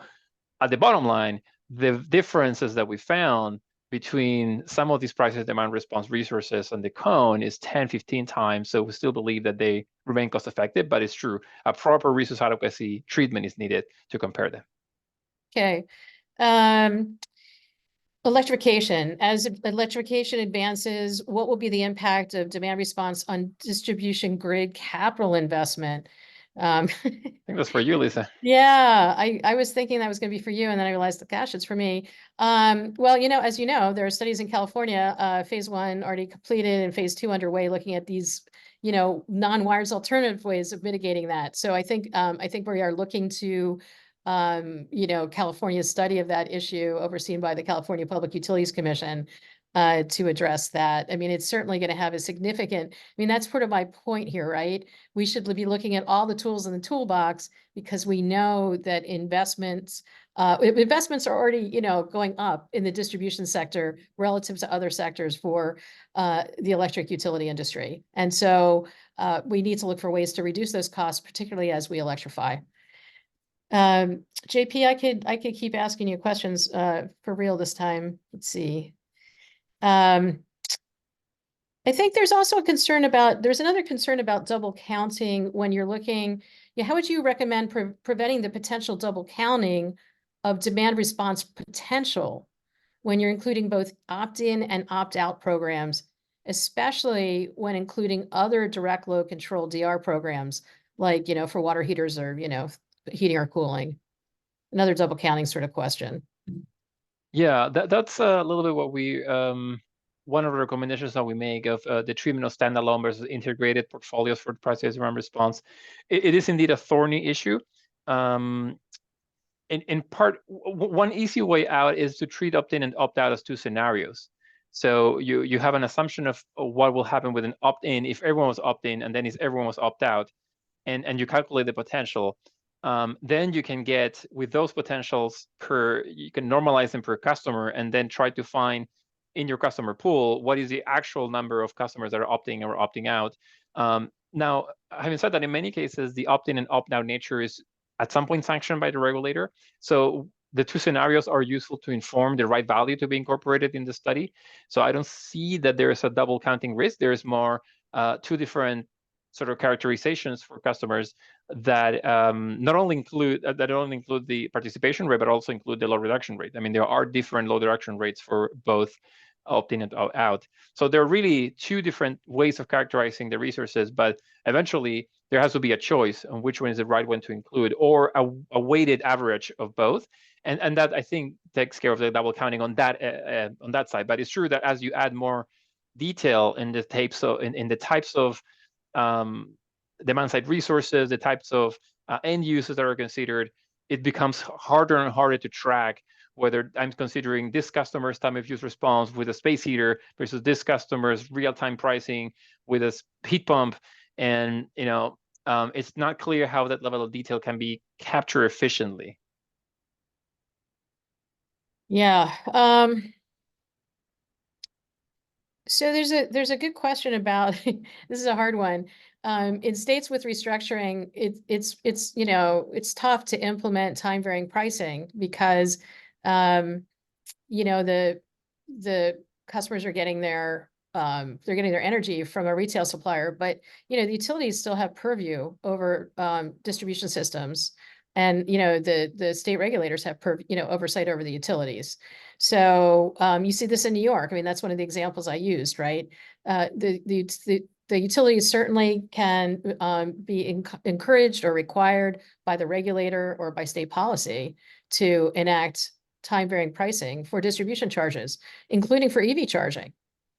at the bottom line, the differences that we found between some of these price demand response resources and the cone is 10, 15 times. So we still believe that they remain cost effective, but it's true. A proper resource adequacy treatment is needed to compare them. Okay. Electrification. As electrification advances, what will be the impact of demand response on distribution grid capital investment? I think that's for you, Lisa. Yeah, I was thinking that was going to be for you, and then I realized, gosh, it's for me. Well, as you know, there are studies in California, phase 1 already completed and phase 2 underway, looking at these, non-wires alternative ways of mitigating that. So I think we are looking to, California's study of that issue, overseen by the California Public Utilities Commission, to address that. I mean, it's certainly going to have a significant, that's part of my point here, right? We should be looking at all the tools in the toolbox, because we know that investments are already, going up in the distribution sector relative to other sectors for the electric utility industry. And so we need to look for ways to reduce those costs, particularly as we electrify. JP, I could keep asking you questions for real this time. Let's see. I think there's also there's another concern about double counting when you're looking. How would you recommend preventing the potential double counting of demand response potential when you're including both opt-in and opt-out programs, especially when including other direct load control DR programs, like, for water heaters or, heating or cooling? Another double counting sort of question. Yeah, that's a little bit what we, one of the recommendations that we make of the treatment of standalone versus integrated portfolios for price demand response. It is indeed a thorny issue. In part, one easy way out is to treat opt-in and opt-out as two scenarios. So you have an assumption of what will happen with an opt-in if everyone was opt-in, and then if everyone was opt-out, and you calculate the potential. Then you can get, with those potentials you can normalize them per customer, and then try to find in your customer pool what is the actual number of customers that are opting or opting out. Now, having said that, in many cases, the opt-in and opt-out nature is at some point sanctioned by the regulator. So the two scenarios are useful to inform the right value to be incorporated in the study. So I don't see that there is a double counting risk. There is more two different sort of characterizations for customers that not only include the participation rate, but also include the load reduction rate. I mean, there are different load reduction rates for both opt-in and opt-out. So there are really two different ways of characterizing the resources, but eventually there has to be a choice on which one is the right one to include, or a weighted average of both. And that, I think, takes care of the double counting on that side. But it's true that as you add more detail in the types of demand side resources, the types of end users that are considered, it becomes harder and harder to track whether I'm considering this customer's time of use response with a space heater versus this customer's real-time pricing with a heat pump. And it's not clear how that level of detail can be captured efficiently. Yeah. So there's a good question about this is a hard one. In states with restructuring, it's tough to implement time varying pricing because the customers are getting they're getting their energy from a retail supplier, but the utilities still have purview over distribution systems, and the state regulators have oversight over the utilities. So you see this in New York. I mean, that's one of the examples I used, right? The utilities certainly can be encouraged or required by the regulator or by state policy to enact time varying pricing for distribution charges, including for EV charging.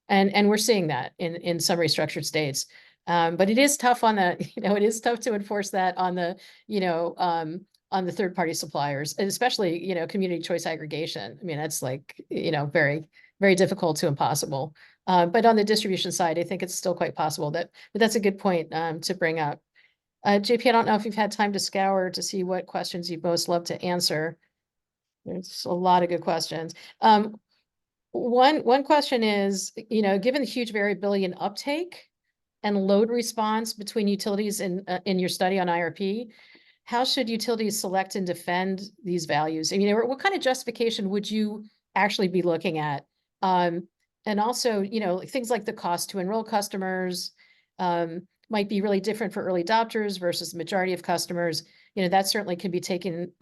And we're seeing that in some restructured states. But it is tough it is tough to enforce that on the third-party suppliers, and especially, community choice aggregation. I mean, that's very, very difficult to impossible. But on the distribution side, I think it's still quite possible but that's a good point to bring up. JP, I don't know if you've had time to scour to see what questions you'd most love to answer. There's a lot of good questions. One question is, given the huge variability in uptake and load response between utilities in your study on IRP, how should utilities select and defend these values? I mean, what kind of justification would you actually be looking at? And also, things like the cost to enroll customers might be really different for early adopters versus the majority of customers. That certainly can be taken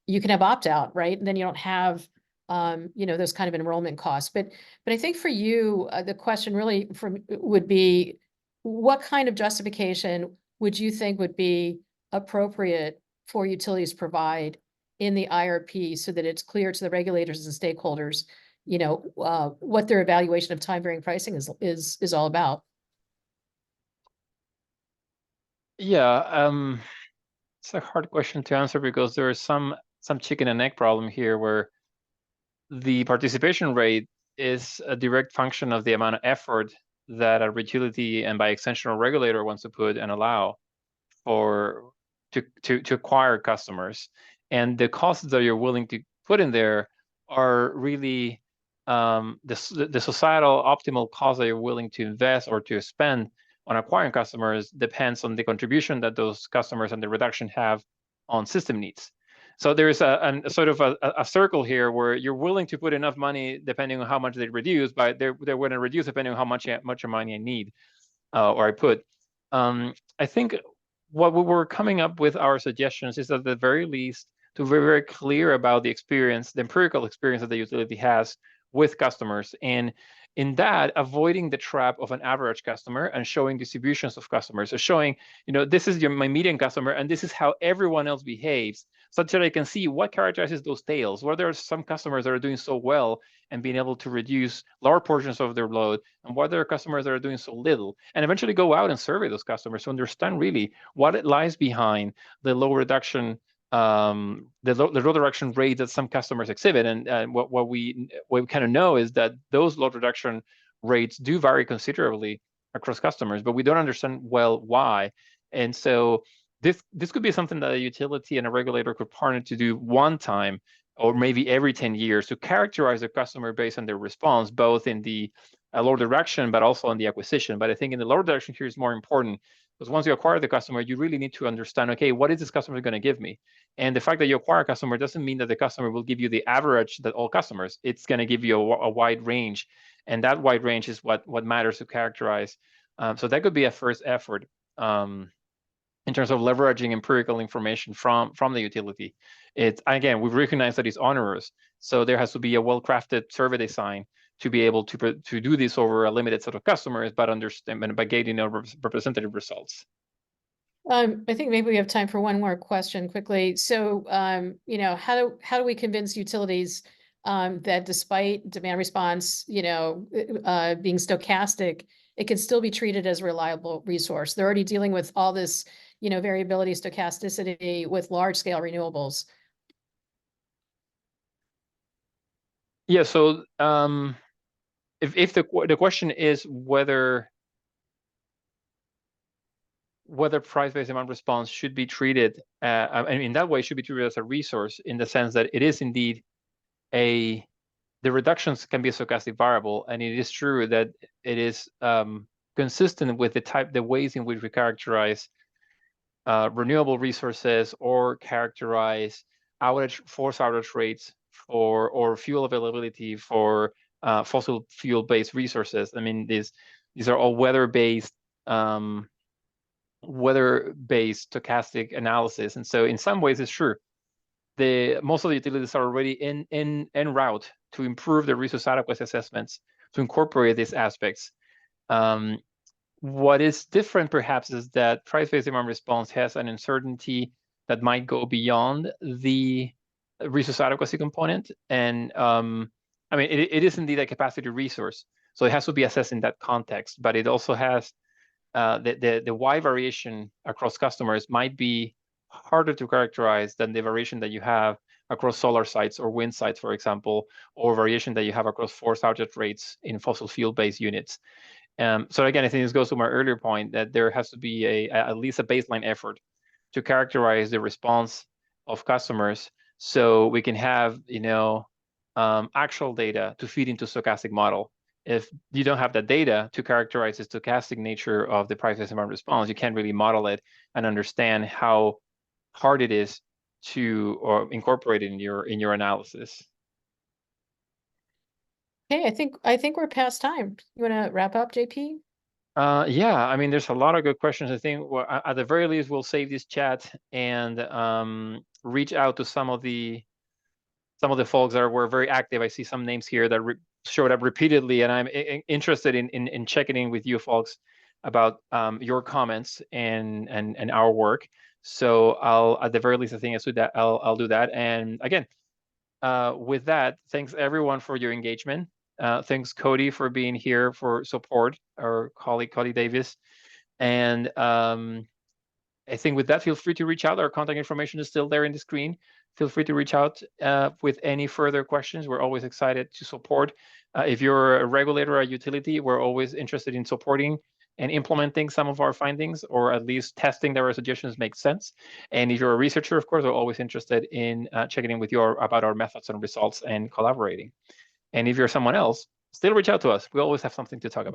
you can have opt-out, right? And then you don't have those kind of enrollment costs. But I think for you, the question really would be, what kind of justification would you think would be appropriate for utilities to provide in the IRP so that it's clear to the regulators and stakeholders, what their evaluation of time varying pricing is all about? Yeah, it's a hard question to answer because there is some chicken and egg problem here where the participation rate is a direct function of the amount of effort that a utility and by extension a regulator wants to put and allow to acquire customers. And the costs that you're willing to put in there are really the societal optimal cost that you're willing to invest or to spend on acquiring customers depends on the contribution that those customers and the reduction have on system needs. So there's a sort of a circle here where you're willing to put enough money depending on how much they reduce, but they're going to reduce depending on how much money I need or I put. I think what we were coming up with our suggestions is at the very least to be very clear about the experience, the empirical experience that the utility has with customers, and in that avoiding the trap of an average customer and showing distributions of customers. So showing, this is my median customer and this is how everyone else behaves, such that I can see what characterizes those tails, where there are some customers that are doing so well and being able to reduce large portions of their load, and what there are customers that are doing so little, and eventually go out and survey those customers to understand really what lies behind the low reduction, the low reduction rate that some customers exhibit. And what we kind of know is that those load reduction rates do vary considerably across customers, but we don't understand well why. And so this could be something that a utility and a regulator could partner to do one time or maybe every 10 years to characterize the customer based on their response, both in the load reduction, but also on the acquisition. But I think in the load reduction here is more important, because once you acquire the customer, you really need to understand, okay, what is this customer going to give me? And the fact that you acquire a customer doesn't mean that the customer will give you the average that all customers. It's going to give you a wide range. And that wide range is what matters to characterize. So that could be a first effort in terms of leveraging empirical information from the utility. Again, we recognize that it's onerous. So there has to be a well-crafted survey design to be able to do this over a limited set of customers, but understand by getting representative results. I think maybe we have time for one more question quickly. So, how do we convince utilities that despite demand response, being stochastic, it can still be treated as a reliable resource? They're already dealing with all this, variability, stochasticity with large scale renewables. Yeah. So, if the question is whether price-based demand response should be treated, in that way, should be treated as a resource in the sense that it is indeed the reductions can be a stochastic variable, and it is true that it is consistent with the ways in which we characterize renewable resources or characterize forced outage rates or fuel availability for fossil fuel-based resources. I mean, these are all weather-based stochastic analysis, and so in some ways it's true. Most of the utilities are already en route to improve the resource adequacy assessments to incorporate these aspects. What is different, perhaps, is that price-based demand response has an uncertainty that might go beyond the resource adequacy component. And I mean, it is indeed a capacity resource, so it has to be assessed in that context. But it also has the wide variation across customers might be harder to characterize than the variation that you have across solar sites or wind sites, for example, or variation that you have across forced outage rates in fossil fuel-based units. So again, I think this goes to my earlier point that there has to be at least a baseline effort to characterize the response of customers, so we can have actual data to feed into stochastic model. If you don't have that data to characterize the stochastic nature of the price environment response, you can't really model it and understand how hard it is to incorporate it in your analysis. Okay, I think we're past time. You want to wrap up, JP? Yeah, I mean, there's a lot of good questions. I think at the very least, we'll save this chat and reach out to some of the folks that were very active. I see some names here that showed up repeatedly, and I'm interested in checking in with you folks about your comments and our work. So I'll, at the very least, I think I'll do that. And again, with that, thanks everyone for your engagement. Thanks Cody for being here for support, our colleague Cody Davis. And I think with that, feel free to reach out. Our contact information is still there in the screen. Feel free to reach out with any further questions. We're always excited to support. If you're a regulator or a utility, we're always interested in supporting and implementing some of our findings, or at least testing that our suggestions make sense. And if you're a researcher, of course, we're always interested in checking in with you about our methods and results and collaborating. And if you're someone else, still reach out to us. We always have something to talk about.